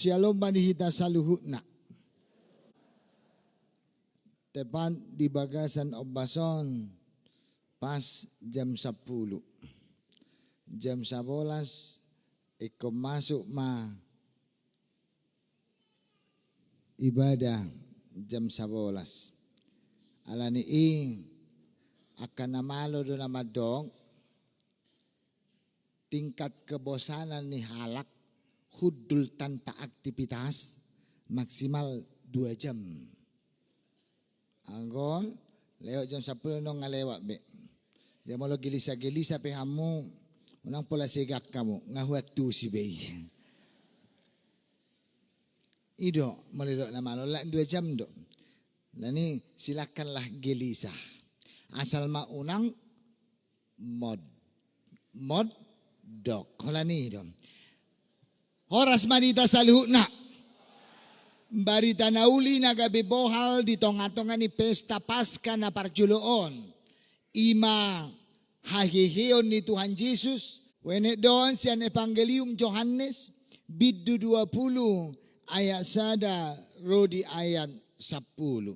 Shalom manihita saluhutna. Tepat di bagasan Obason pas jam 10. Jam 11 iko masuk ibadah jam 11. Alani akan namalo do namadong tingkat kebosanan ni halak hudul tanpa aktivitas maksimal 2 jam. Anggon lewat jam 10 nong ngalewat be. Dia mau gelisa-gelisa pe hamu unang pola segak kamu ngahuat tu si bei. Ido melidok nama lo 2 jam do. Nani silakanlah gelisa. Asal ma unang mod dok. Kolani dong. Horas manita saluhna. Barita nauli nagabi bohal di tonga-tonga ni pesta Paskah na parjuloon. Ima hahihion ni Tuhan Yesus. Wene doon siyan Evangelium Johannes. Biddu 20 ayat sada rodi ayat 10.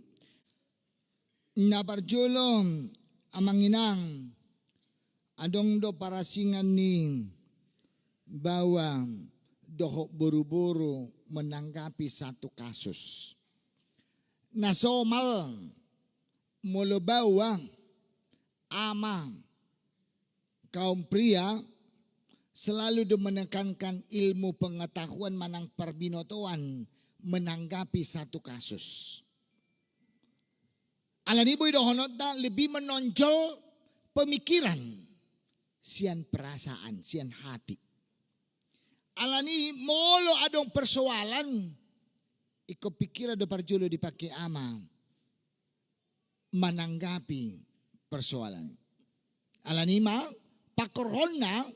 Na parjulong amanginang. Adong do parasingan ni bawang. Dohok buru-buru menanggapi satu kasus. Nasomal molo bawang ama kaum pria selalu menekankan ilmu pengetahuan manang perbinotoan menanggapi satu kasus. Alani boy dohonota lebih menonjol pemikiran, sian perasaan, sian hati. Alani molo adong persoalan iko pikir ada parjulo dipakai ama menanggapi persoalan. Alani ma pakorhonna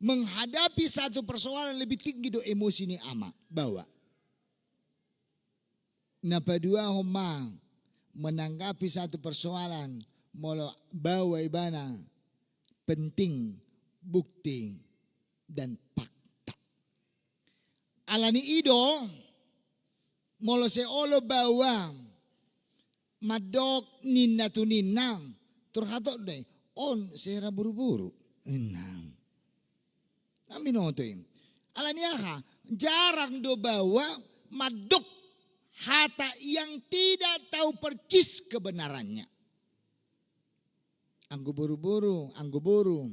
menghadapi satu persoalan lebih tinggi do emosi ni ama bawa. Napa dua homa menanggapi satu persoalan molo bawa ibana penting bukti dan fakta. Alani ido molo se olo bawa madok ninna tu ninna turhatok deh on sera buru-buru enam. Kami notoin. Alani aha jarang do bawa madok hata yang tidak tahu percis kebenarannya. Anggo buru-buru, anggo buru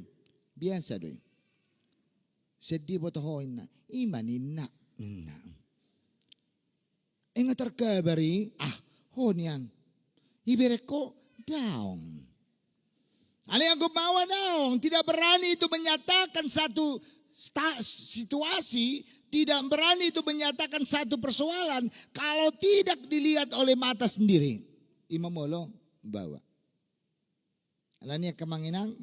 biasa doi. Sedih botohoin na imanin na. Enggak terkabari honian ibereko daong. Ale yang bawa daong tidak berani itu menyatakan satu situasi, tidak berani itu menyatakan satu persoalan kalau tidak dilihat oleh mata sendiri. Imam molo bawa. Alania kemanginang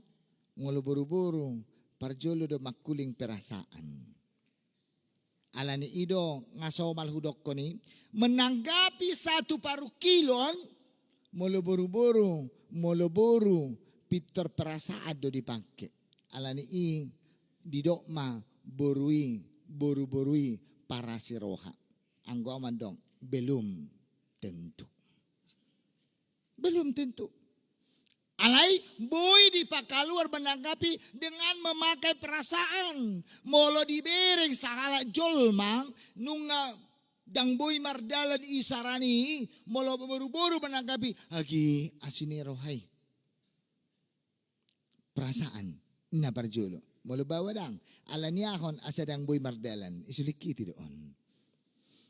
mulu buru-buru parjolo do makuling perasaan. Alani ido ngaso malhudok koni menanggapi satu paru kilon molo buru-buru pitor perasaan do dipakai. Alani didok ma borui para siroha. Anggo aman dong belum tentu. Alai boy dipakaluar menanggapi dengan memakai perasaan. Molo dibereng sahala jolmang nunga dang boy mardalan isarani molo buru-buru menanggapi agi asini rohai. Perasaan na parjolo. Molo bawa dang alaniahon asa dang boy mardalan isulikiti doon.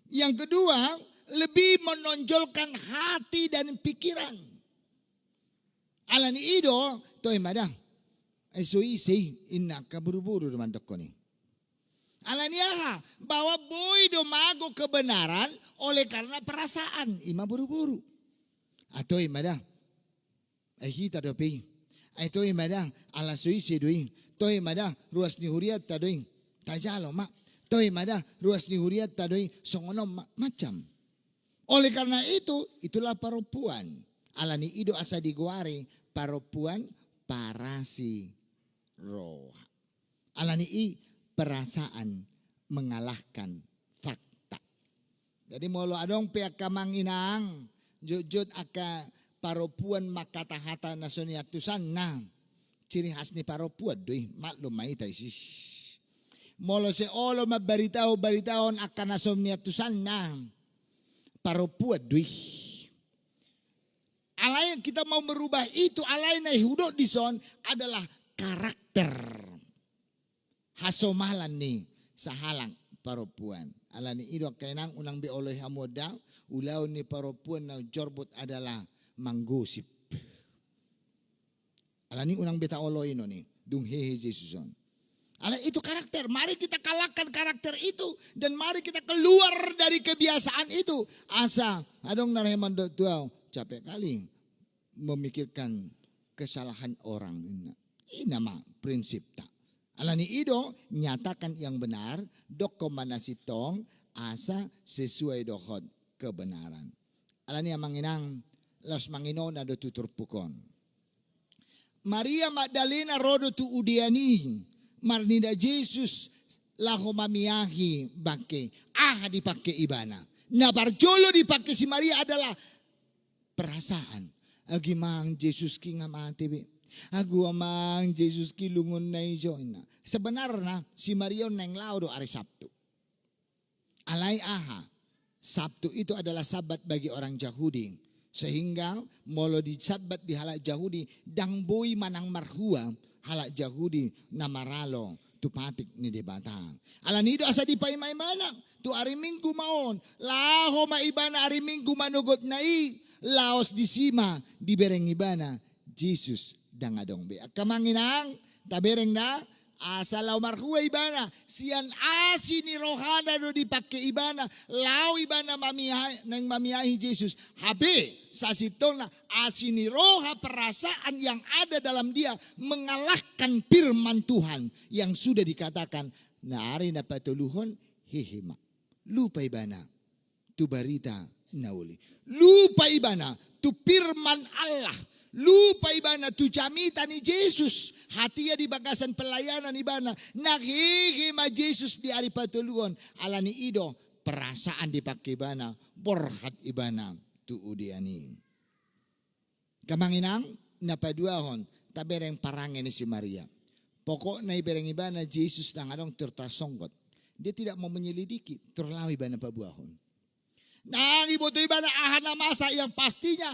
Yang kedua lebih menonjolkan hati dan pikiran. Alani ido toy madang. So isi inna kaburu-buru naman doko ni. Alani aha bahwa boy domago kebenaran oleh karena perasaan ima buru-buru. Atau madang. Hita dopi. Toy madang ala so isi doing. Toy madang ruas ni huriat tadoing. Tajalo mak. Toy madang ruas ni huriat tadoing songonom macam. Oleh karena itulah perempuan. Alani ido asa diguare perempuan parasi roha. Alani perasaan mengalahkan fakta. Jadi molo adong pihak kamang inang jujut aka paropuan makatahata na sunyatusan na ciri khas ni paropuan doy maklum may tayo molo se olo mabaritaon akan na sunyatusan na paropuan doy. Alay kita mau merubah itu alay na hudok dison adalah karakter hasomalan ni sa halang paropuan. Alani ido kainang unang beoloy hamoda ulaw ni paropuan na jorbot adalah manggosip. Alani unang beta oloy no ni dung hehe Jesuson. Ala itu karakter. Mari kita kalahkan karakter itu dan mari kita keluar dari kebiasaan itu. Asa adong nareman do tuaw capek kali memikirkan kesalahan orang. Ini nama prinsip tak. Alani ido nyatakan yang benar dokumentasitong asa sesuai dohot kebenaran. Alani yang manginang los mangino na do tutur pukon. Maria Magdalena rodo tu udiani marnida Jesus laho mamiyahi bake dipakai ibana. Na barjolo dipakai si Maria adalah perasaan. Agi mang Jesus ki nga mati be. Agu amang Jesus kilungon na iyon. Sebenarnya si Maria neng laudo hari Sabtu. Alay Sabtu itu adalah sabat bagi orang Yahudi. Sehingga molo di sabat di halak Yahudi dang boy manang marhua halak Yahudi na maralo tupatik ni debatang. Alanido asa di paimay mana tu ari Minggu maon laho maibana ari Minggu manugot nai laos di sima di bereng ibana Jesus dangadong be. Kamanginang tabereng na asalaw marhuwa ibana siyan ni rohana do dipakai ibana law ibana mamiyahi Jesus habe sa sitol na ni roha perasaan yang ada dalam dia mengalahkan firman Tuhan yang sudah dikatakan naari na patuluhon hihima lupa ibana tu barita nauli lupa ibana tu firman Allah. Lupa ibana tu jamita ni Jesus. Hatinya di bagasan pelayanan ibana. Naghihima Jesus di hari patuluan. Alani ido perasaan dipakai ibana. Borhat ibana tu udiani. Kamanginang napaduahon. Tabereng parangin ni si Maria. Pokok na ibereng ibana Jesus nang anong tertasongkot. Dia tidak mau menyelidiki. Terlalu ibana pabuahon. Nang ibu tu ibana ahana masa yang pastinya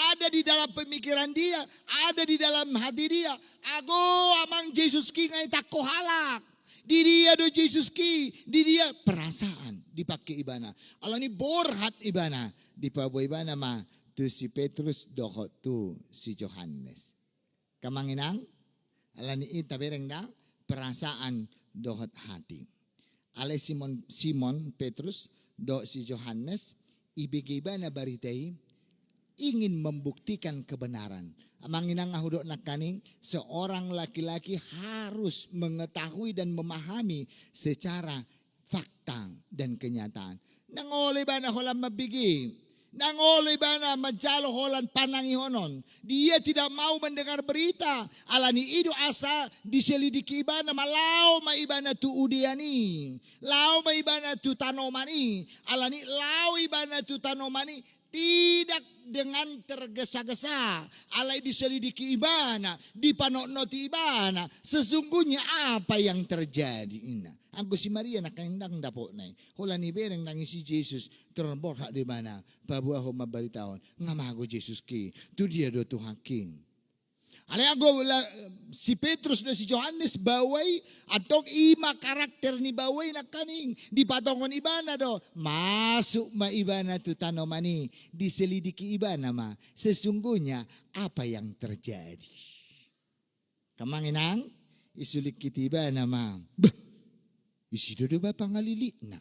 ada di dalam pemikiran dia, ada di dalam hati dia. Ago amang Jesus ki ngai tako halak. Di dia do Jesus ki, di dia perasaan dipakai ibana. Alani borhat ibana di pabu ibana ma tu si Petrus dohot tu si Yohanes. Kamanginang alani ita bereng da perasaan dohot hati. Ale Simon Petrus do si Yohanes ibigay ba na baritay ingin membuktikan kebenaran. Amang inang ahudok na kaning seorang laki-laki harus mengetahui dan memahami secara fakta dan kenyataan. Nangolay ba na holang mabigi? Nangolay ba na majalo holan panangihonon? Dia tidak mau mendengar berita. Alani ido asa diselidiki iba na malaw maiba na tu udiani. Law maiba na tu tanomani. Alani law iba na tu tanomani. Tidak dengan tergesa-gesa. Alay diselidiki ibana. Dipanoknoti ibana. Sesungguhnya apa yang terjadi ina. Anggo si Maria nakandang dapo na. Hula ni bereng nangisi Jesus. Terbor hak di mana. Pabuaho mabaritaon. Ngamago Jesus ki. Tu dia do Tuhan king. Alay anggo si Petrus dan si Yohanes baway. Atong ima karakter ni baway na kaning. Dipatongon ibana do. Masuk ma ibana tu tanomani. Diselidiki ibana ma. Sesungguhnya apa yang terjadi. Kamanginang. Isulik kitiba nama. Isido do ba pangalilit na.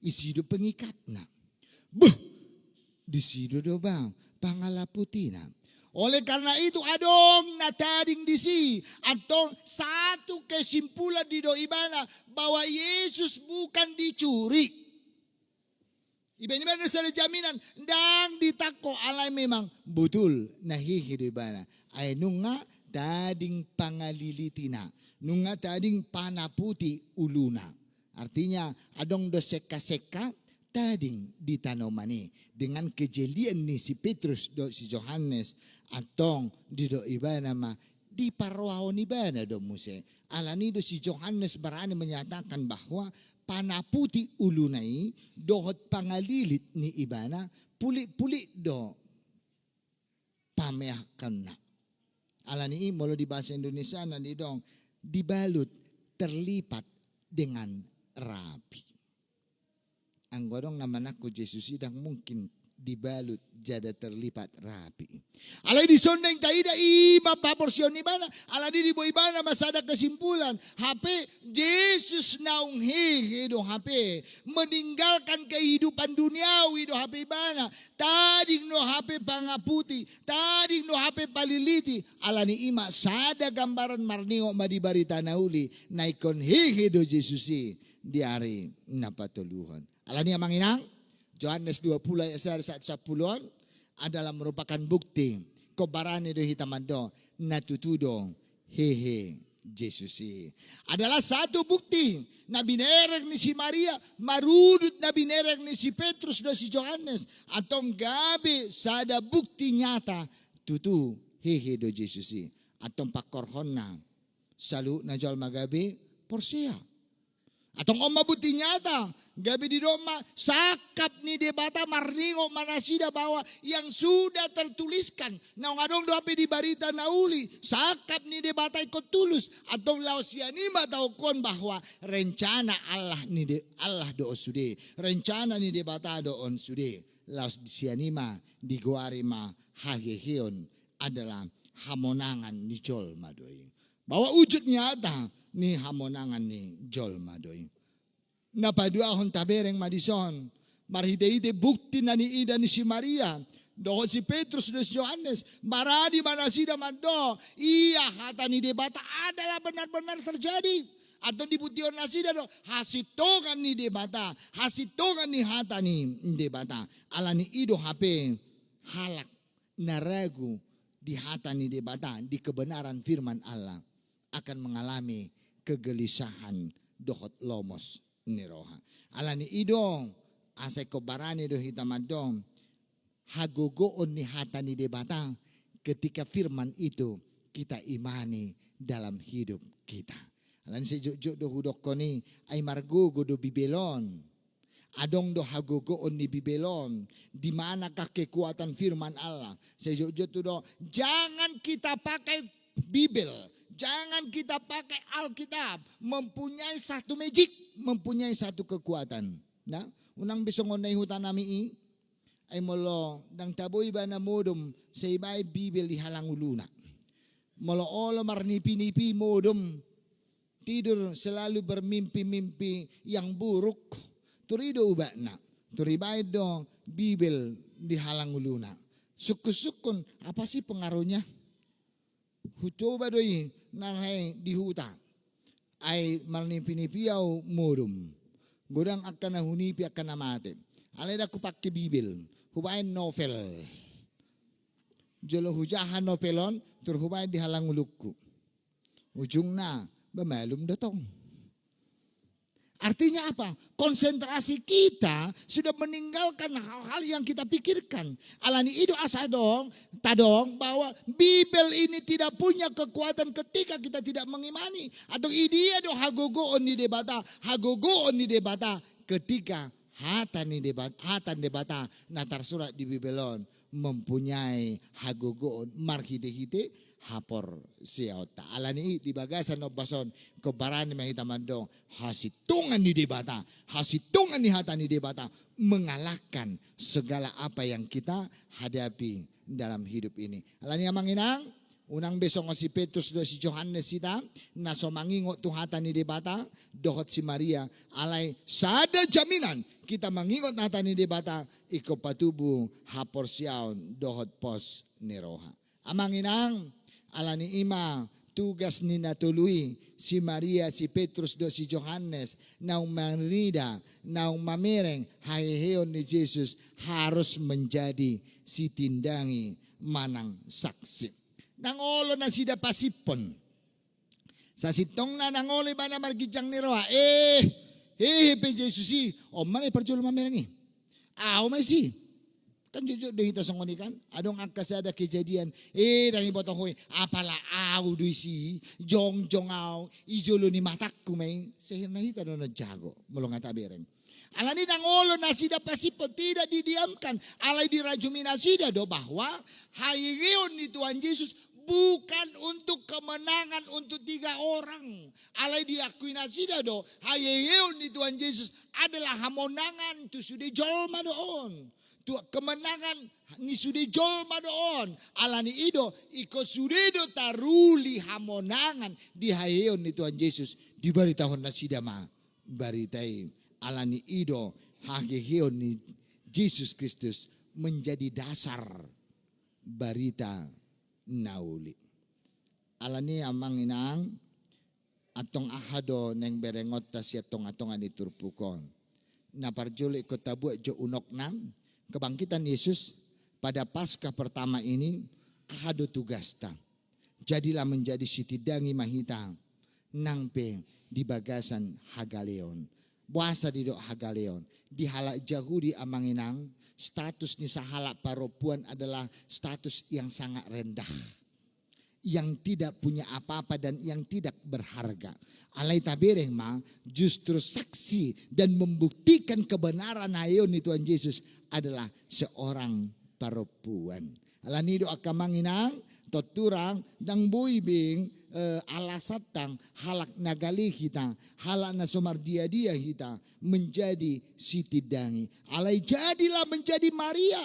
Isido pengikat na. Disido do ba pangalaputi na. Oleh karena itu adong natading disi. Atong satu kesimpulan di do ibana. Bahwa Yesus bukan dicuri. Iban-iban sa jaminan. Dang ditako alay memang betul nahihido ibana. Ay nunga tading pangalilitina. Nunga tading panaputi uluna. Artinya adong do seka-seka tading di tanomani dengan kejelian ni si Petrus do si Johannes atong di do iba nama di parwahon iba na do muse. Alani do si Johannes berani menyatakan bahwa panaputi ulunai dohot pangalilit ni ibana puli-puli do pameahkan na. Alani molo di bahasa Indonesia na di dong dibalut terlipat dengan rapi. Ang godong naman ako Jesus idang mungkin dibalut jada terlipat rapi. Alay di sondeng taida ima paporsyon ni bana. Alay di bo ibana masada kesimpulan. HP Yesus naung hehe do HP meninggalkan kehidupan duniawi do HP ibana. Tading no HP pangaputi, tading no HP paliliti. Alani ima sada gambaran marningo madibarita nauli naikon hehe do Jesus di hari napatuluhan. Alani amang inang Yohanes 20 ayat 1 adalah merupakan bukti kobarane do hitamando natutudo hehe Jesus. Adalah satu bukti na binerek ni si Maria marudut na binerek ni si Petrus do si Johannes atong gabi sada bukti nyata tutu hehe do Jesus. Atong pakorhon na salu na jol magabi porsia. Atong mabuti nyata gabi di Roma sakap ni debata marningo manasida bahwa yang sudah tertuliskan na ngadong doape di barita nauli sakap ni debata ikut tulus atau lausianima tau kon bahwa rencana Allah ni Allah do sude rencana ni debata do on sude lausianima di guarima hageheon adalah hamonangan ni jol madoi bahwa wujud nyata ni hamonangan ni jol madoi. Napaduahon tabereng madison. Marhide-hide bukti na ni Ida ni si Maria. Doho si Petrus dan si Yohanes. Maradi manasida mando. Iya hata ni debata adalah benar-benar terjadi. Atau dibution nasida do. Hasitongan ni debata. Hasitongan ni hata ni debata. Ala ni ido hape halak naragu di hata ni debata. Di kebenaran firman Allah. Akan mengalami kegelisahan dohot lomos. Niroha. Alani idong asay kobarani do hitamadong hagogoon ni hata ni debata ketika firman itu kita imani dalam hidup kita. Alani sejuk do hudok koni ay margogo do Bibelon. Adong do hagogoon ni Bibelon. Di manakah kekuatan firman Allah? Sejuk tu do jangan kita pakai Bibel. Jangan kita pakai Alkitab. Mempunyai satu magic. Mempunyai satu kekuatan. Nah, unang bisongon na ihutan nami ay molo dang taboy ba na modom sa iba'y Bibel ihalang uluna. Molo olo marnipi-nipi modom. Tidur selalu bermimpi-mimpi yang buruk. Turido uba na. Turibay do Bibel dihalang uluna. Sukun-sukun apa sih pengaruhnya? Hucoba doi nanay di hutan ay malnipi-nipiaw modom. Gudang akan nahunipi akan namate. Alay da kupak ke Bibel. Hubayin novel. Jolo hujahan novelon. Tur hubayin dihalang ulukku. Ujung na bamalum datong. Artinya apa? Konsentrasi kita sudah meninggalkan hal-hal yang kita pikirkan. Alani itu asa dong, tadong bahwa Bibel ini tidak punya kekuatan ketika kita tidak mengimani. Atau idia do hagogoon ni debata ketika hatan debata natar surat di Bibelon mempunyai hagogoon marhide-hide hapor siota. Alani di bagasan no bason kebaran ni mahitamandong hasitungan ni debata, hasitungan ni hata ni debata mengalahkan segala apa yang kita hadapi dalam hidup ini. Alani amang inang unang besong si Petrus do si Johannes sita naso mangingot tu hata ni debata dohot si Maria alay sada jaminan kita mangingot hata ni debata iko patubu hapor siaon dohot pos niroha. Amang inang alani ima tugas ni natului si Maria, si Petrus do si Johannes naung manida, naung mamereng haheheon ni Jesus harus menjadi si tindangi manang saksi. Nangolo na sida pasipon. Sa sitong na nangolo ba na margijang ni Roa. Pe Jesus si. O manay perjul mamereng masih. Kan jujur deh kita songoni kan. Adong akas ada kejadian. Dangi potong hoy. Apalah au duisi. Jong au. Ijolo ni matakku may. Sehir na hita na jago. Mulong nga tabereng. Alani nang olo na sida pasipot tidak didiamkan. Alay dirajumi na sida do bahwa hayriyon ni Tuhan Yesus bukan untuk kemenangan untuk 3 orang. Alay diakui na sida do hayriyon ni Tuhan Yesus adalah hamonangan tu sudah jolma doon. Tu kemenangan ni sudah jolma doon. Alani ido iko sudedo taruli hamonangan di hayriyon ni Tuhan Yesus di baritahon na sida ma baritai. Alani ido hageheon ni Yesus Kristus menjadi dasar barita nauli. Alani amang inang atong ahado neng berengot tas yatong atongan iturpukon. Na parjole ko tabu jo unok nam kebangkitan Yesus pada Paskah pertama ini ahado tugasta. Jadilah menjadi sitidangi mahita nangpe di bagasan Hagaleon. Buasa di dok Hagaleon. Di halak Yahudi amanginang, status ni sahalak paropuan adalah status yang sangat rendah. Yang tidak punya apa-apa dan yang tidak berharga. Alai tabereng ma justru saksi dan membuktikan kebenaran ayon ni Tuhan Yesus adalah seorang paropuan. Alani do akamanginang toturang dang buibing alasatang halak nagali kita, halak na sumardia-dia kita menjadi sitidangi. Alai jadilah menjadi Maria.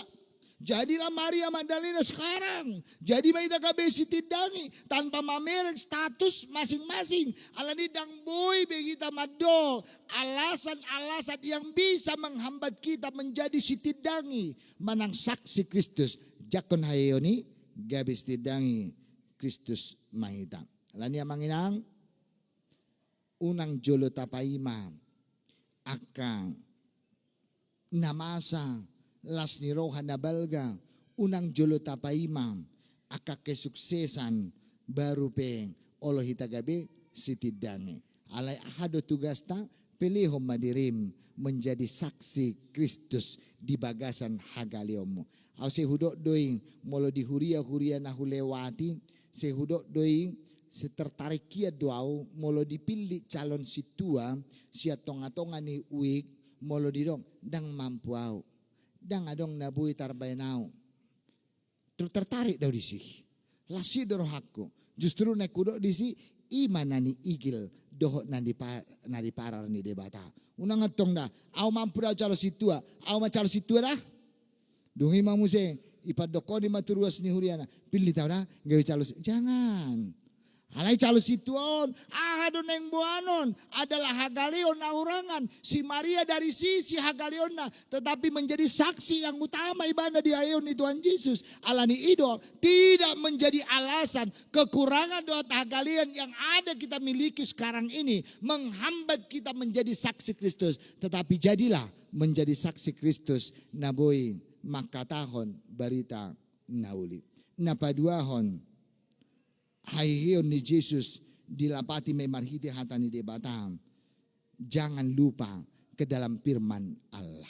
Jadilah Maria Magdalena sekarang. Jadi maita kabe sitidangi tanpa mamerek status masing-masing. Alani dang buibing kita mado alasan-alasan yang bisa menghambat kita menjadi sitidangi manang saksi Kristus. Jakon hayoni gabis tidangi Kristus mahita. Lani amanginang unang jolo tapaima akang namasa las ni roha na balga unang jolo tapaima aka kesuksesan baru peng olo hita gabi sitidangi. Alay ahado tugasta pilihom madirim menjadi saksi Kristus di bagasan Hagaliomu. Au sehudok doing molo di huria na hulewati sehudok doing setertarik kia doau molo dipilih calon situa sia tonga-tonga ni uik molo didong dang mampu au dang adong nabui tarbainau tertarik daw disi lasi dorohakku justru naik kudok disi imanani igil dohok nadi parar ni debata unang ngetong dah au mampu dah calon situa au ma calon situa dah dungi mamuse ipadokoni maturuas ni huriana pilih tahu dah gawe calon jangan. Alai calo situon, ahado neng buanon adalah Hagaleon na urangan. Si Maria dari sisi Hagaleon na, tetapi menjadi saksi yang utama ibadah di ayon ni Tuhan Yesus. Alani ido tidak menjadi alasan kekurangan doa Hagaleon yang ada kita miliki sekarang ini menghambat kita menjadi saksi Kristus. Tetapi jadilah menjadi saksi Kristus naboy makatahon barita nauli. Napaduahon. Hayriyon ni Yesus dilapati may marhiti hatani de batam. Jangan lupa ke dalam firman Allah.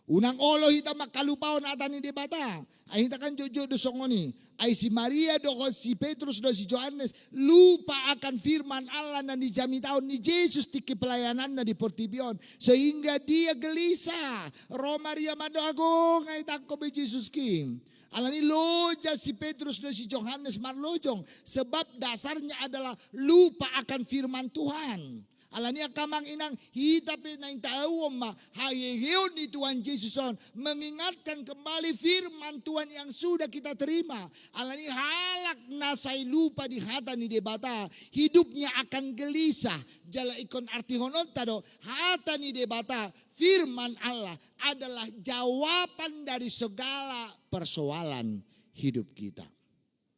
Unang olo hita makalupaon hatani de bata. Ay hita kan jojo do songoni. Ay si Maria do si Petrus do si Johannes lupa akan firman Allah na dijami tahun ni Yesus di pelayanan na di Portibion. Sehingga dia gelisah. Maria mado agung ay takko be Yesus kim. Alani loja si Petrus dan si Johannes marlojong. Sebab dasarnya adalah lupa akan firman Tuhan. Alani akamang inang hitapi na intawom ma hayeheon ni Tuhan Yesus mengingatkan kembali firman Tuhan yang sudah kita terima. Alani halak nasai lupa di hata ni debata. Hidupnya akan gelisah. Jala ikon arti honon tado hata ni debata. Firman Allah adalah jawaban dari segala persoalan hidup kita.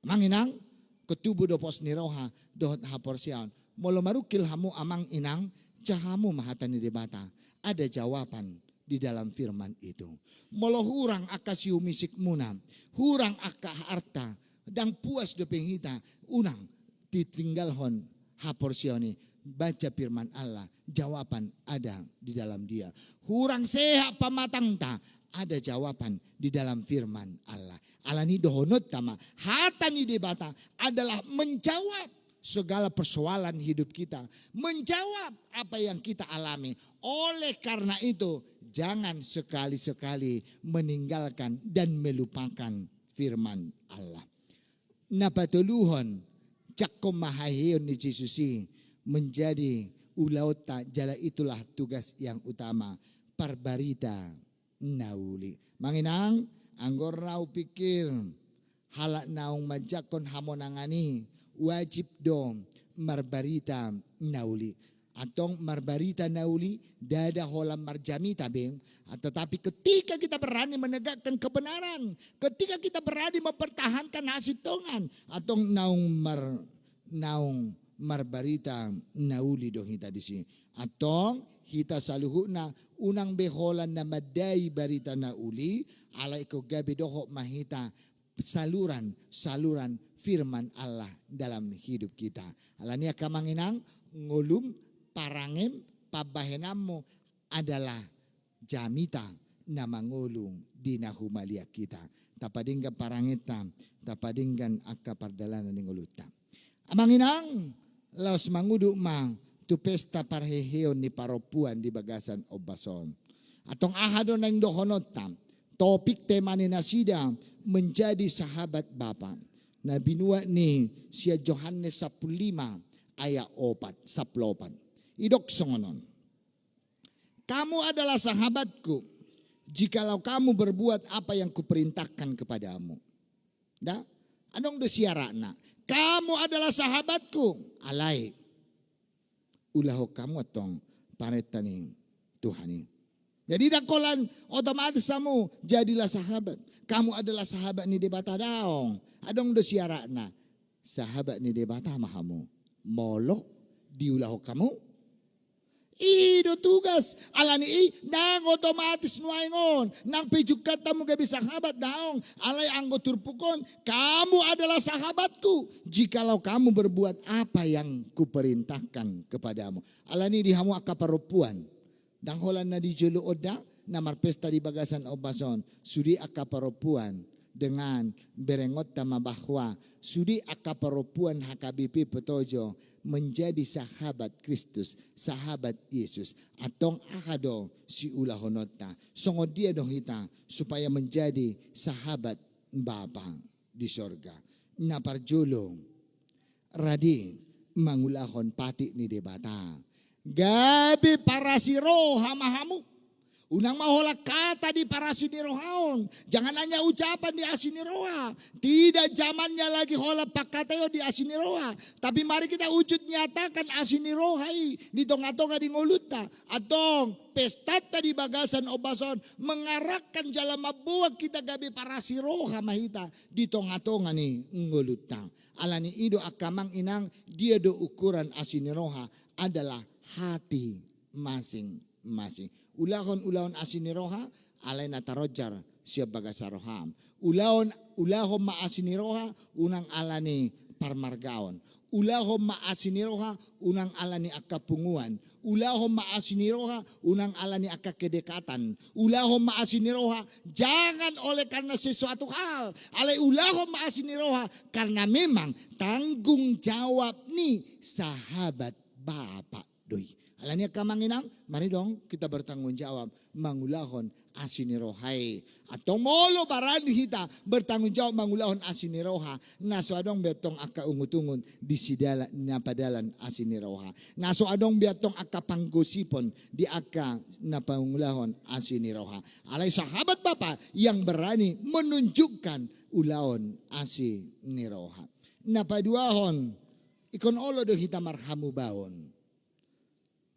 Manginang ketubuh do pos niroha dohot haporsian. Molo marukil hamu amang inang cahamu mahatani debata. Ada jawaban di dalam firman itu. Molo hurang akasiu misik munam. Hurang akka harta. Dan puas do penghita unang titinggalhon haporsioni. baca firman Allah, jawaban ada di dalam dia. Hurang sehat pamatang ta, ada jawaban di dalam firman Allah. Alani dohonot tama, hatani debata adalah menjawab segala persoalan hidup kita. Menjawab apa yang kita alami. Oleh karena itu, jangan sekali-sekali meninggalkan dan melupakan firman Allah. Napatuluhon, cakkom mahahiyon ni Jesusi menjadi ulauta jala itulah tugas yang utama. Parbarita nauli. Manginang, anggor rau pikir halak naung majakon hamonangani wajib dong marbarita nauli. Atong marbarita nauli dada holam marjami tabing. Tetapi ketika kita berani menegakkan kebenaran, ketika kita berani mempertahankan hasitongan, atong naung marbarita nauli dong hita di sini. Atong hita saluhuna unang beholan na madai barita nauli alay ko gabi doho mahita saluran firman Allah dalam hidup kita. Alania kamanginang ngulum parangem pabahenamo adalah jamita na mangulung di nahumalia kita. Tapadinggan parangitam, tapadinggan akka pardalanan ng uluta. Amanginang laos mangudu mang tu pesta parheheon ni paropuan di bagasan obason. Atong ahado na yung dohonotam, topik tema ni nasida menjadi sahabat Bapa. Na binua ni siya Johannes 15 ayat 4 saplopan. Idok songonon. Kamu adalah sahabatku jikalau kamu berbuat apa yang kuperintahkan kepadamu. Da? Anong desiarana? Kamu adalah sahabatku. Alay. Ulaho kamu atong paretaning Tuhani. Jadi dakolan otomatis kamu jadilah sahabat. Kamu adalah sahabat ni debata daong. Adong desiarana. Sahabat ni debata mahamu. Molo diulaho kamu. Ido tugas alani nang otomatis nuaingon nang pijukat tamu gabi sahabat daong alay anggo turpukon kamu adalah sahabatku jikalau kamu berbuat apa yang kuperintahkan kepadamu. Alani dihamu akaparupuan dang holan na di julu oda na marpesta di bagasan obason sudi akaparupuan dengan berengot tama bahwa sudi akaparupuan hakabipi petojo menjadi sahabat Kristus, sahabat Yesus. Atong akado si ulahonota. Songo dia dong kita supaya menjadi sahabat Bapa di sorga. Naparjulong radi mangulahon pati ni debata. Gabi para siro hamahamu. Unang maholak kata di para sinirohaon. Jangan hanya ucapan di asiniroha. Tidak zamannya lagi holak pakateo di asiniroha. Tapi mari kita wujud nyatakan asinirohai. Di tonga-tonga di nguluta. Atong pestata di bagasan obason. Mengarahkan jalan mabuak kita gabi para siroha mahita. Di tonga-tonga ni nguluta. Alani ido akamang inang dia do ukuran asiniroha adalah hati masing-masing. Ulahon asiniroha alay natarojar siya bagasaroham. Ulahon maasiniroha unang alani parmargaon. Ulahon maasiniroha unang alani akapunguan. Ulahon maasiniroha unang alani akakedekatan. Ulahon maasiniroha jangan oleh karena sesuatu hal. Alay ulahon maasiniroha karena memang tanggung jawab ni sahabat Bapa doi. Alanya kamanginang, mari dong kita bertanggung jawab mangulahon asinirohai. Atau molo baran kita bertanggung jawab mangulahon asiniroha. Naso adong betong aka ungutungun di sidala napadalan asiniroha. Naso adong betong aka panggosipon di aka napangulahon asiniroha. Alay sahabat Bapa yang berani menunjukkan ulahon asiniroha. Napaduahon ikon olo do hita marhamu baon.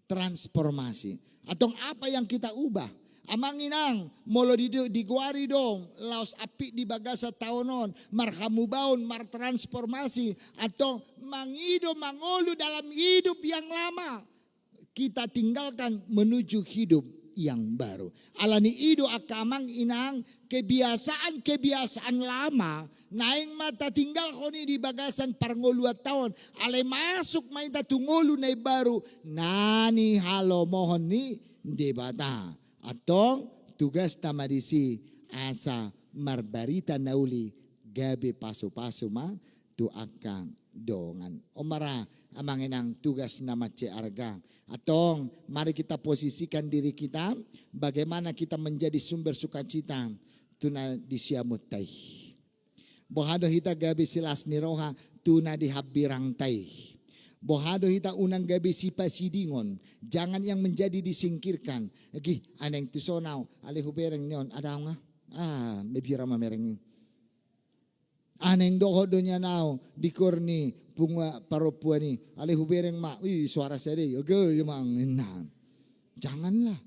Transformasi atau apa yang kita ubah amanginang molo di guari dong laos api di bagasa taonon marhamu baun mar transformasi atau mangido mangolu dalam hidup yang lama kita tinggalkan menuju hidup yang baru. Alani ido akamang inang kebiasaan lama naing mata tinggal koni di bagasan parngolu tahun alay masuk main tatungolu na baru nani halo mohon ni di bata atong tugas tamadisi asa marbarita nauli gabi paso-paso ma tu akang dongan omara amang inang tugas nama argang atong mari kita posisikan diri kita bagaimana kita menjadi sumber sukacita tuna disiamut tay bohado hita gabi silas ni roha tuna dihabirang tay bohado hita unang gabi sipasidingon jangan yang menjadi disingkirkan lagi aneng tusonaw alihubereng niyon ada nga mebira mamereng aneng doho dunya nao dikorni punga paropua ni alihubereng ma suara sede oke mang janganlah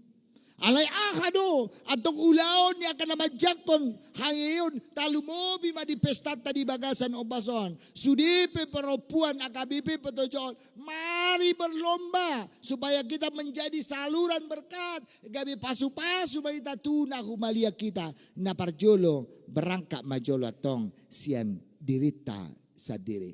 alay akado atong ulaon ni akan namajakon hangiyon talumobi madipestata di bagasan obason sudipe paropuan akabipe petojon mari berlomba supaya kita menjadi saluran berkat gabi pasu-pasu kita tuna humalia kita na parjolo berangkat majolo atong sian dirita sadiri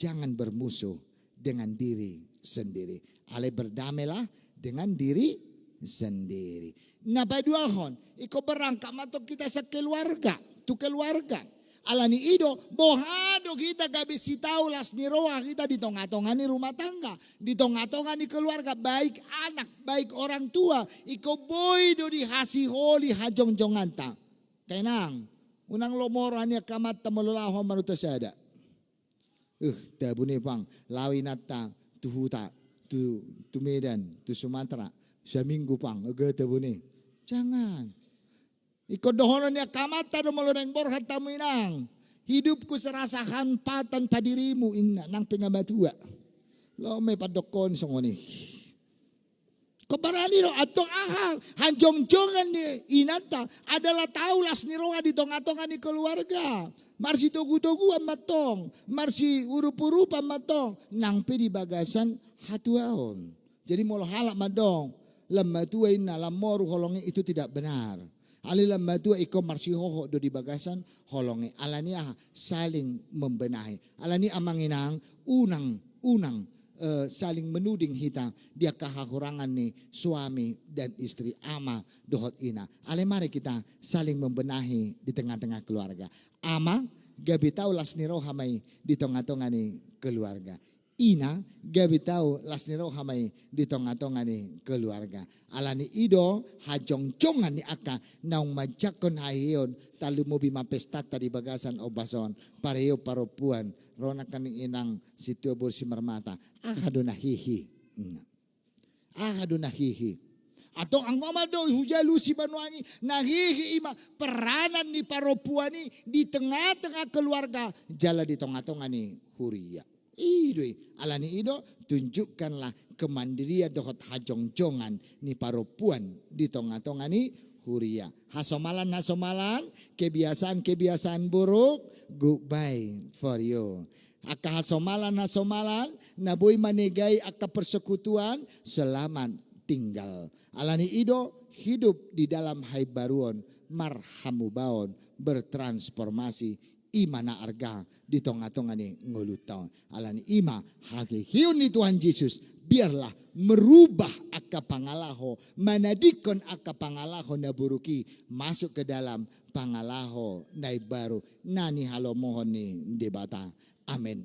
jangan bermusuh dengan diri sendiri alay berdamailah dengan diri sendiri. Nah paduahon, iko berangkat matok kita sekeluarga, tu keluarga. Alani ido, bohado kita gabi sitau las ni roa kita di tonga-tonga ni rumah tangga, di tonga-tonga ni keluarga, baik anak, baik orang tua, iko boydo di hasiholi hajong-jongan ta. Kenang, unang lomoran ya kamat tamalulaho maruta sada. Tabuni pang, lawinata, tu huta, tu Medan, tu Sumatera. Seminggu pang, agak bune. Jangan. Ikut dohonon ya kamata do maloreng borhat tamu inang. Hidupku serasa hampa tanpa dirimu inna nang pengamatua. Lo may padokon songoni. Kebarani lo atong ahang hanjong-jongan ni inata adalah taulas ni roa di tonga-tonga ni keluarga. Marsi togu-togu matong, marsi urup-urup matong nang pe di bagasan hatuaon. Jadi molo halak madong. Lamma tua inna lamoru holonge itu tidak benar. Ali lamma tua iko marsi hoho do di bagasan holonge. Alania saling membenahi. Alani amanginang unang saling menuding hita dia kehakurangan nih suami dan istri ama dohot ina. Ale mari kita saling membenahi di tengah-tengah keluarga. Ama gabi tau las niro hamai di tengah-tengah nih keluarga. Ina gabi tahu lasniro hamai di tonga-tonga ni keluarga. Alani ido hajong-jongan ni aka naung majakon hayon talu mobi mapestata di bagasan obason pareo paropuan rona kani inang situ bor simarmata ahaduna hihi. Ahaduna hihi. Atau ang mamado hujalu si banuangi nahihi ima peranan ni paropuan ni di tengah-tengah keluarga jala di tonga-tonga ni huria. Idoi alani ido tunjukkanlah kemandirian dohot hajong-jongan ni paropuan di tonga-tonga ni huria. Hasomalan kebiasaan buruk goodbye for you. Aka hasomalan naboy manegai aka persekutuan selamat tinggal. Alani ido hidup di dalam haibaruon marhamubaon bertransformasi imana arga di tonga-tonga ni ngulutaon. Alani ima hakikiun ni Tuhan Yesus biarlah merubah aka pangalaho manadikon aka pangalaho na buruki masuk ke dalam pangalaho na baru nani halo mohon ni debata. Amin.